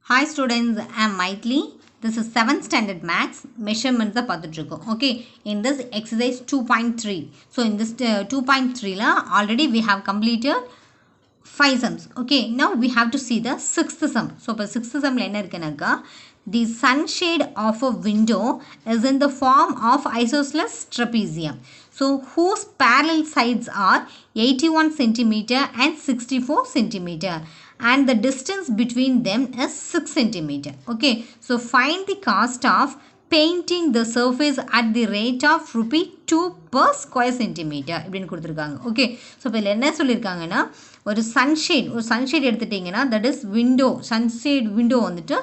Hi students, I am Maitli. This is 7th standard maths measurements பார்த்துட்டு okay. In this exercise 2.3. So in this 2.3 la already we have completed 5 sums. Okay, now we have to see the 6th sum. So இப்போ 6th sum la என்ன இருக்குனாக்கா the sunshade of a window is in the form of isosceles trapezium. So whose parallel sides are 81 centimeter and 64 centimeter. And the distance between them is 6 centimeter. Okay, so find the cost of painting the surface at the rate of rupee 2 per square centimeter இப்படின்னு கொடுத்துருக்காங்க. Okay, so இப்போ இதில் என்ன சொல்லியிருக்காங்கன்னா ஒரு sunshade எடுத்துட்டிங்கன்னா that is window, sunshade window வந்துட்டு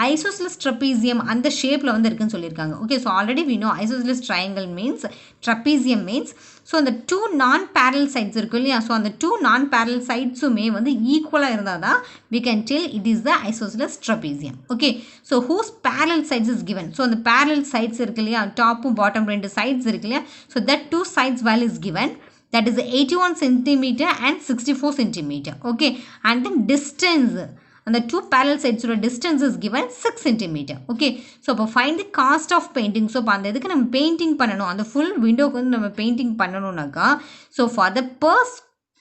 isosceles trapezium அந்த ஷேப்பில் வந்து இருக்குன்னு சொல்லியிருக்காங்க. Okay, so already we know isosceles triangle means trapezium means so அந்த டூ நான் பேரல் சைட்ஸ் இருக்கும் இல்லையா, ஸோ அந்த டூ நான் பேரல் சைட்ஸுமே வந்து ஈக்குவலாக இருந்தால் தான் we can tell it is the isosceles trapezium. Okay, so whose parallel sides is given. So அந்த parallel sides இருக்கு இல்லையா, டாப்பும் பாட்டம் ரெண்டு சைட்ஸ் இருக்கு இல்லையா, so that two sides value is given, that is 81 centimeter and 64 centimeter. Okay, and then distance and the two parallel sides distance is given 6 centimeter. Okay, so find the cost of painting. So அந்த இதுக்கு நம்ம painting பண்ணணும், அந்த full window-க்கு வந்து நம்ம painting பண்ணணும்னாக்கா, so for the per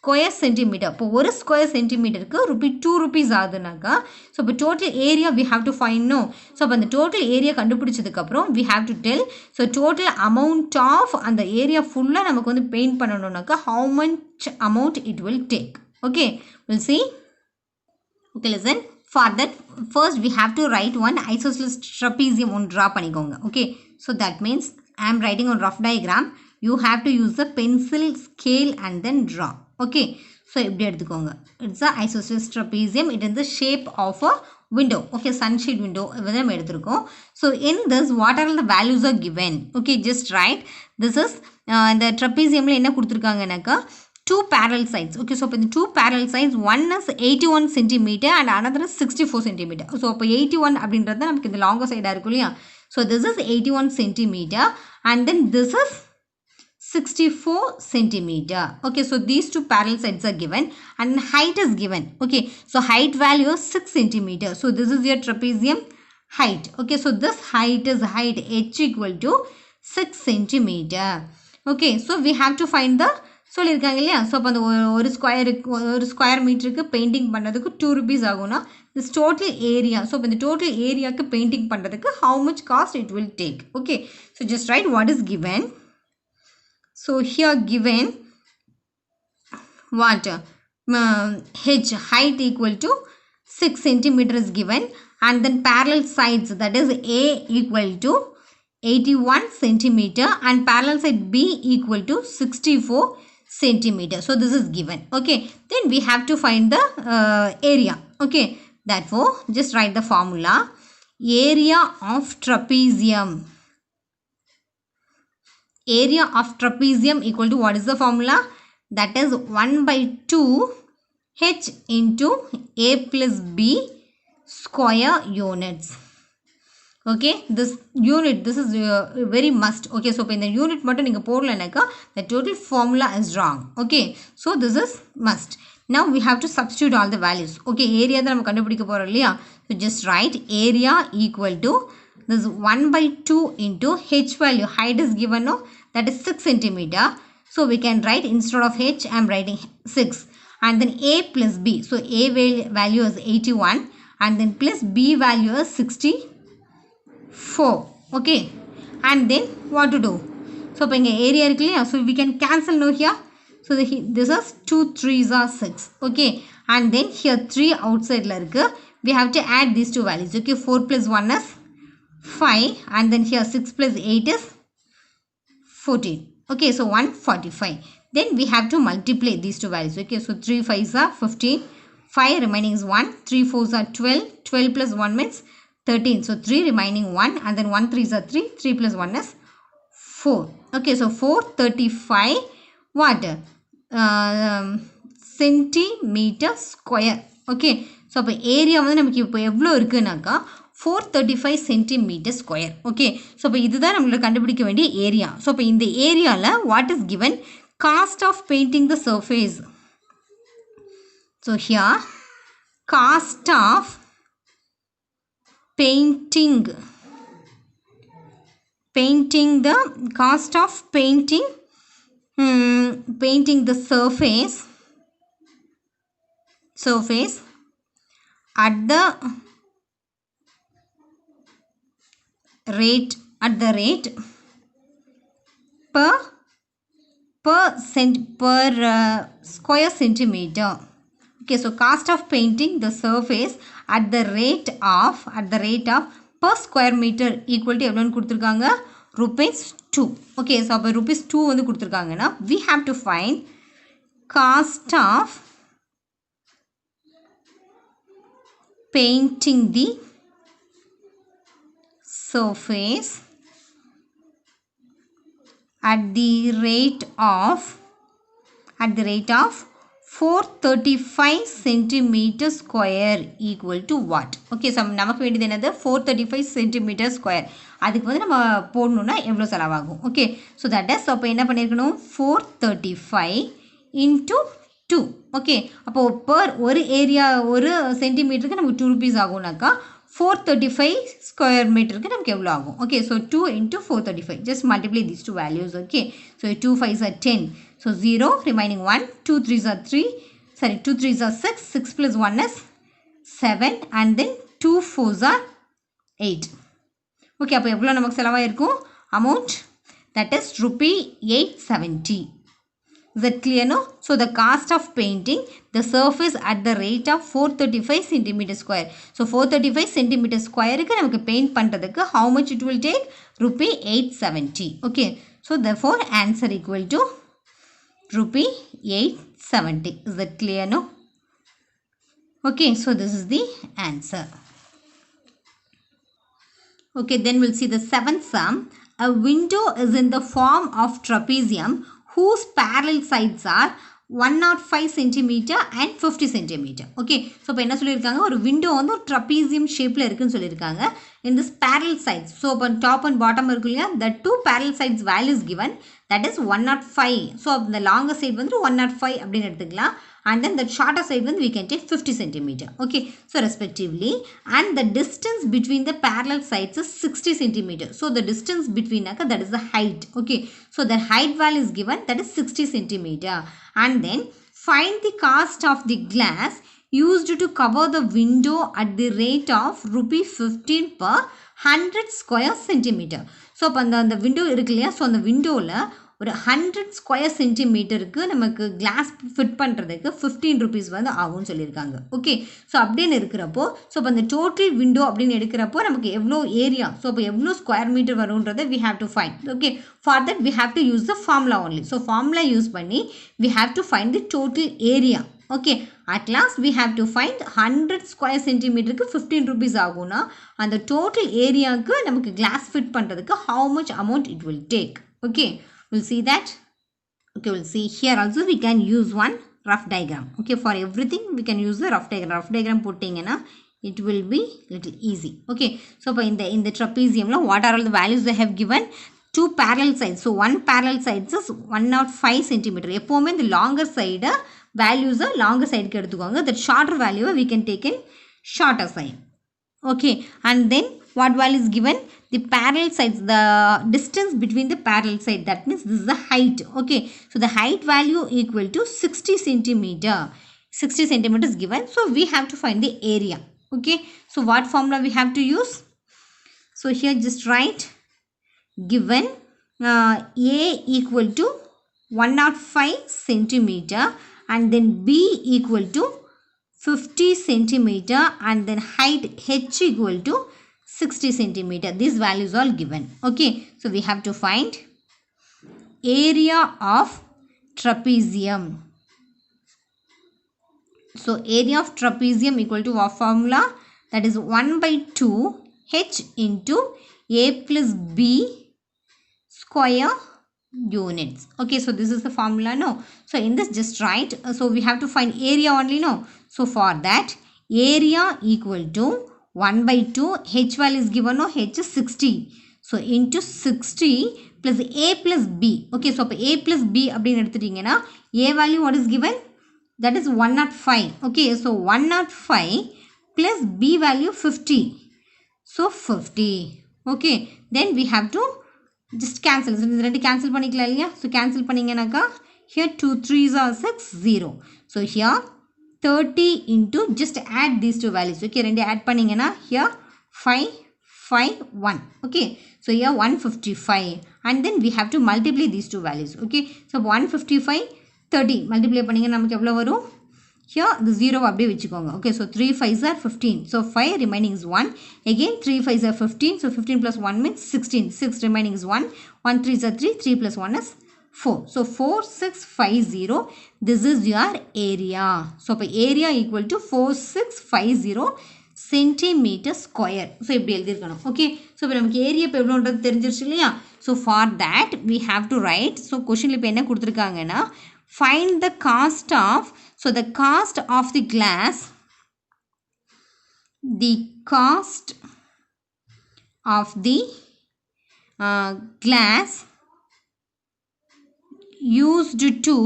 square centimeter, இப்போ ஒரு square சென்டிமீட்டருக்கு ₹2 ஆகுதுனாக்கா, ஸோ இப்போ total area we have to find no. So அப்போ அந்த டோட்டல் ஏரியா கண்டுபிடிச்சதுக்கப்புறம் we have to tell, so total amount of அந்த ஏரியா ஃபுல்லாக நமக்கு வந்து பெயிண்ட் பண்ணணும்னாக்கா how much amount it will take. Okay, we'll see. Okay, listen. For that, first we have to write one isosceles trapezium on draw பண்ணிக்கோங்க. Okay, so that means I am writing on rough diagram. You have to use the pencil, scale and then draw. Okay, so இப்படி எடுத்துக்கோங்க. It's a isosceles trapezium. It is the shape of a window. Okay, sunshade window வந்து நம்ம எடுத்துருக்கோம். So in this, what are the values are given? Okay, just write. This is இந்த trapeziumல என்ன கொடுத்துருக்காங்கனாக்கா two parallel sides. Okay, so in the two parallel sides, one is 81 centimeter and another is 64 centimeter. So இப்போ 81 அப்படின்றது நமக்கு இந்த longer side இருக்கும் இல்லையா, so this is 81 centimeter and then this is 64 centimeter. Okay, so these two parallel sides are given and height is given. Okay, so height value is 6 centimeter. So this is your trapezium height. Okay, so this height is height h equal to 6 centimeter. Okay, so we have to find the சொல்லியிருக்காங்க இல்லையா, so அப்போ அந்த ஒரு square மீட்டருக்கு painting பண்ணுறதுக்கு ₹2 ஆகும்னா this total area, so இப்போ இந்த டோட்டல் ஏரியாவுக்கு பெயிண்டிங் பண்ணுறதுக்கு how much cost it will take. Okay, so just right what is given. So here given what h height equal to 6 centimeter is given and then parallel sides, that is A equal to 81 centimeter and parallel side B equal to 64 centimeter. So this is given. Okay, then we have to find the area. Okay, therefore just write the formula. Area of trapezium. Area of trapezium equal to what is the formula? That is 1/2 h into a plus b square units. Okay, this unit, this is very must. Okay, so in the unit மட்டும் நீங்க போடலனாக்கா the total formula is wrong. Okay, so this is must. Now we have to substitute all the values. Okay, area தான் நம்ம கண்டுபிடிக்க போறோம் இல்லையா, so just write area equal to this 1/2 into h value, height is given, no, that is 6 centimeter. So we can write instead of h I am writing 6 and then a plus b. So a value is 81 and then plus b value is 64. Okay, and then what to do? So இப்போ இங்கே area இருக்கு இல்லையா, so we can cancel no here. So this is 2 3s are 6. Okay, and then here 3 outside la இருக்கு, we have to add these two values. Okay, 4 plus 1 is 5 and then here 6 plus 8 is 14. Okay, so 145. Then we have to multiply these two values. Okay, so 3 5s are 15, 5 remaining is 1, 3 4s are 12, 12 plus 1 means 13. So 3 remaining 1 and then 1 3s are 3, 3 plus 1 is 4. Okay, so 435 what? Centimeter square. Okay, so இப்போ area வந்து நமக்கு இப்போ எவ்வளோ இருக்குனாக்கா 435 centimeter square. Okay, so இப்போ இதுதான் நம்மளோட கண்டுபிடிக்க வேண்டிய ஏரியா. ஸோ இப்போ இந்த ஏரியாவில் what is given? Cost of painting the surface. So here cost of painting the cost of painting painting the surface at the rate per square centimeter. Okay, so cost of painting the surface at the rate of per square meter equal to எவ்வளோன்னு கொடுத்துருக்காங்க rupees 2. Okay, so அப்போ rupees 2 வந்து கொடுத்துருக்காங்கன்னா we have to find cost of painting the surface at the rate of 435 centimeter square equal to what? Okay, so நமக்கு வேண்டியது என்னது 435 centimeter square. அதுக்கு வந்து நம்ம போடணும்னா எவ்வளோ செலவாகும்? Okay, so that is அப்போ என்ன பண்ணியிருக்கணும் 435 into 2. Okay, அப்போ per ஒரு ஏரியா ஒரு சென்டிமீட்டருக்கு நமக்கு 2 rupees ஆகும்னாக்கா 435 square meterக்கு நமக்கு எவ்வளோ ஆகும்? Okay, so 2 into 435. Just multiply these two values. Okay, so 2 5s are 10. So 0 remaining 1. 2 3s are 3. Sorry, 2 3s are 6. 6 plus 1 is 7. And then 2 4s are 8. Okay, அப்போ எவ்வளோ நமக்கு செலவாக இருக்கும்? Amount that is rupee 870. Is that clear, no? So the cost of painting the surface at the rate of 435 centimeter square. So 435 centimeter square க்கு நமக்கு paint பண்றதுக்கு how much it will take? Rupee 870. Okay, so therefore answer equal to rupee 870. Is that clear, no? Okay, so this is the answer. Okay, then we'll see the seventh sum. A window is in the form of trapezium whose parallel sides are 105 centimeter and 50 centimeter. Okay, so இப்போ என்ன சொல்லியிருக்காங்க ஒரு window வந்து ஒரு trapezium shapeல இருக்குன்னு சொல்லியிருக்காங்க. In this parallel sides, so இப்போ top and bottom இருக்கு இல்லையா, the two parallel sides values given, that is 105. So the longer side வந்து 105 அப்படின்னு எடுத்துக்கலாம். And then the shorter side வந்து we can take 50 centimeter. Okay, so respectively, and the distance between the parallel sides is 60 centimeter. So the distance between that is the height. Okay, so the height value is given, that is 60 centimeter. And then find the cost of the glass used to cover the window at the rate of rupee 15 per 100 square centimeter. So அப்போ அந்த window இருக்கு இல்லையா, so அந்த விண்டோவில் ஒரு 100 square சென்டிமீட்டருக்கு நமக்கு class fit பண்ணுறதுக்கு 15 rupees வந்து ஆகும்னு சொல்லியிருக்காங்க. ஓகே, ஸோ அப்படின்னு இருக்கிறப்போ ஸோ இப்போ அந்த டோட்டல் விண்டோ அப்படின்னு எடுக்கிறப்போ நமக்கு எவ்வளோ ஏரியா, ஸோ இப்போ எவ்வளோ ஸ்கொயர் மீட்டர் வரும்ன்றதை we have to find. Okay, for that we have to use the formula only. So formula use பண்ணி we have to find the total area. Okay, at last we have to find 100 square centimeterக்கு 15 rupees ஆகும்னா அந்த total ஏரியாவுக்கு நமக்கு class fit பண்ணுறதுக்கு how much amount it will take. Okay, we'll see that. Okay, we'll see here also we can use one rough diagram. Okay, for everything we can use the rough diagram puttingena it will be little easy. Okay, so in the trapezium what are all the values they have given? Two parallel sides, so one parallel side is 105 centimeter. எப்போவுமே the longer side values longer side க்கு எடுத்துக்கோங்க, that shorter value we can take in shorter side. Okay, and then what value is given? The parallel sides, the distance between the parallel side, that means this is the height. Okay, so the height value equal to 60 centimeter. 60 centimeter is given, so we have to find the area. Okay, so what formula we have to use? So here just write given A equal to 105 centimeter and then B equal to 50 centimeter and then height H equal to 60 centimeter. These values are given. Okay, so we have to find area of trapezium. So area of trapezium equal to what formula? That is 1/2 H into A plus B square units. Okay, so this is the formula, no? So in this just write, so we have to find area only, no? So for that area equal to 1/2 H value is given, no? H is 60. So into 60 plus A plus B. Okay, so A plus B அப்படின்னு எடுத்துட்டீங்கன்னா A value what is given? That is 105. Okay, so 105 plus B value 50. So 50. Okay, then we have to just cancel. So இந்த ரெண்டு cancel பண்ணிக்கலாம் இல்லையா? So cancel பண்ணீங்கனாக்கா here 2 3s are 6 0. So here 30 into just add these two values. Okay, ரெண்டு add பண்ணீங்கனா here 5 5 1. Okay, so here 155 and then we have to multiply these two values. Okay, so 155 30 multiply பண்ணீங்கனா நமக்கு எவ்வளவு வரும்? Here the 0 அப்படியே வெச்சுக்கோங்க. Okay, so 3 5s are 15. So 5 remaining is 1. Again 3 5s are 15. So 15 plus 1 means 16. 6 remaining is 1. 1 3s are 3. 3 plus 1 is 4. So 4650. This is your area. So area equal to 4650 centimeter square. So இப்படி எழுதிருக்கணும். Okay, so இப்போ நமக்கு area இப்போ எவ்வளோன்றது தெரிஞ்சிருச்சு இல்லையா? So for that we have to write. So questionல இப்போ என்ன கொடுத்துருக்காங்கன்னா find the cost of, so the cost of the glass, the cost of the glass used to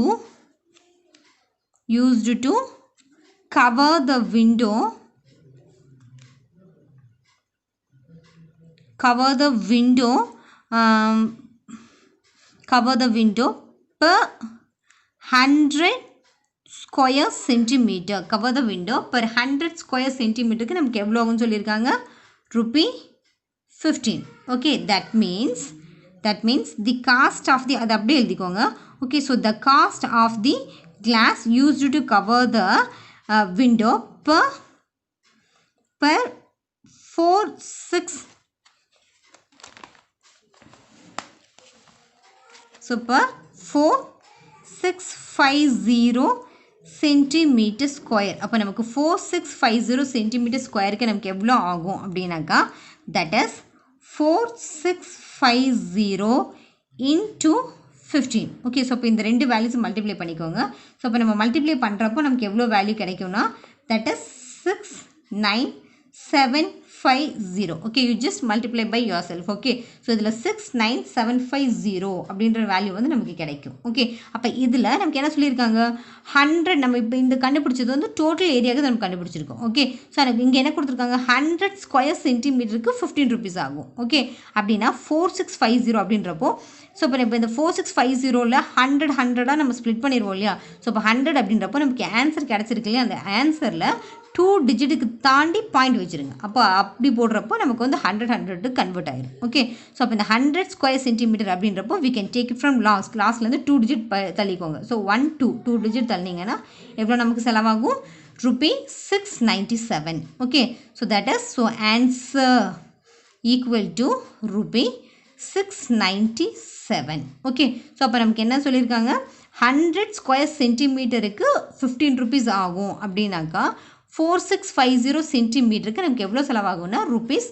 cover the window per 100 square centimeter. Cover the window per 100 square centimeter க்கு நமக்கு எவ்வளவு ஆகும்னு சொல்லிருக்காங்க? Rupee 15. Okay, that means the cost of the, அது அப்படியே எழுதிக்கோங்க. Okay, so the cost of the glass used to cover the window per 4650 centimeter square. அப்போ நமக்கு 4650 centimeter square க்கு நமக்கு எவ்வளோ ஆகும் அப்படின்னாக்கா that is 4650 into 15. Okay, so இப்போ இந்த ரெண்டு வேல்யூஸ் மல்டிப்ளை பண்ணிக்கோங்க. ஸோ இப்போ நம்ம மல்டிப்ளை பண்ணுறப்போ நமக்கு எவ்வளோ வேல்யூ கிடைக்கும்னா that is 69750. Okay, you just multiply by yourself. Okay, so இதில் 69750 அப்படின்ற வேல்யூ வந்து நமக்கு கிடைக்கும். ஓகே, அப்போ இதில் நமக்கு என்ன சொல்லியிருக்காங்க 100, நம்ம இப்போ இந்த கண்டுபிடிச்சது வந்து டோட்டல் ஏரியாவுக்கு நம்ம கண்டுபிடிச்சிருக்கோம். ஓகே, ஸோ எனக்கு இங்கே என்ன கொடுத்துருக்காங்க 100 ஸ்கொயர் சென்டிமீட்டருக்கு 15 rupees ஆகும். ஓகே, அப்படின்னா 4650 அப்படின்றப்போ ஸோ இப்போ இந்த 4650ல் 100 நம்ம ஸ்ப்ளிட் பண்ணிடுவோம் இல்லையா? ஸோ இப்போ 100 அப்படின்றப்போ நமக்கு ஆன்சர் கிடச்சிருக்கு இல்லையா? அந்த ஆன்சரில் 2 டிஜிட்டுக்கு தாண்டி பாயிண்ட் வச்சுருங்க. அப்போ அப்படி போடுறப்போ நமக்கு வந்து 100 கன்வெர்ட் ஆகிடும். ஓகே, ஸோ அப்போ இந்த 100 ஸ்கொயர் சென்டிமீட்டர் அப்படின்றப்போ we can take it from லாஸ்ட்லேருந்து 2 டிஜிட் தள்ளிக்கோங்க. ஸோ 1 2 டிஜிட் தள்ளிங்கன்னா எவ்வளோ நமக்கு செலவாகும்? Rupee 697. Okay, so that is, so answer equal to Rupee 697. Okay, so அப்போ நமக்கு என்ன சொல்லியிருக்காங்க 100 ஸ்கொயர் சென்டிமீட்டருக்கு 15 rupees ஆகும் அப்படின்னாக்கா 4650 சென்டிமீட்டருக்கு நமக்கு எவ்வளோ செலவாகும்னா Rupees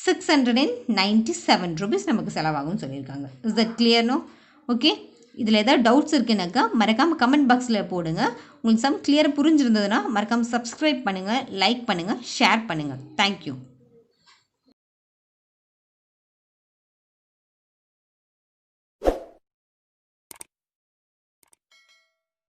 697 rupees நமக்கு செலவாகும்னு சொல்லியிருக்காங்க. Is that clear? No? Okay, இதில் ஏதாவது டவுட்ஸ் இருக்குனாக்கா மறக்காமல் கமெண்ட் பாக்ஸில் போடுங்க. உங்களுக்கு சம் கிளியராக புரிஞ்சிருந்ததுன்னா மறக்காமல் சப்ஸ்கிரைப் பண்ணுங்கள், லைக் பண்ணுங்கள், ஷேர் பண்ணுங்கள். தேங்க்யூ.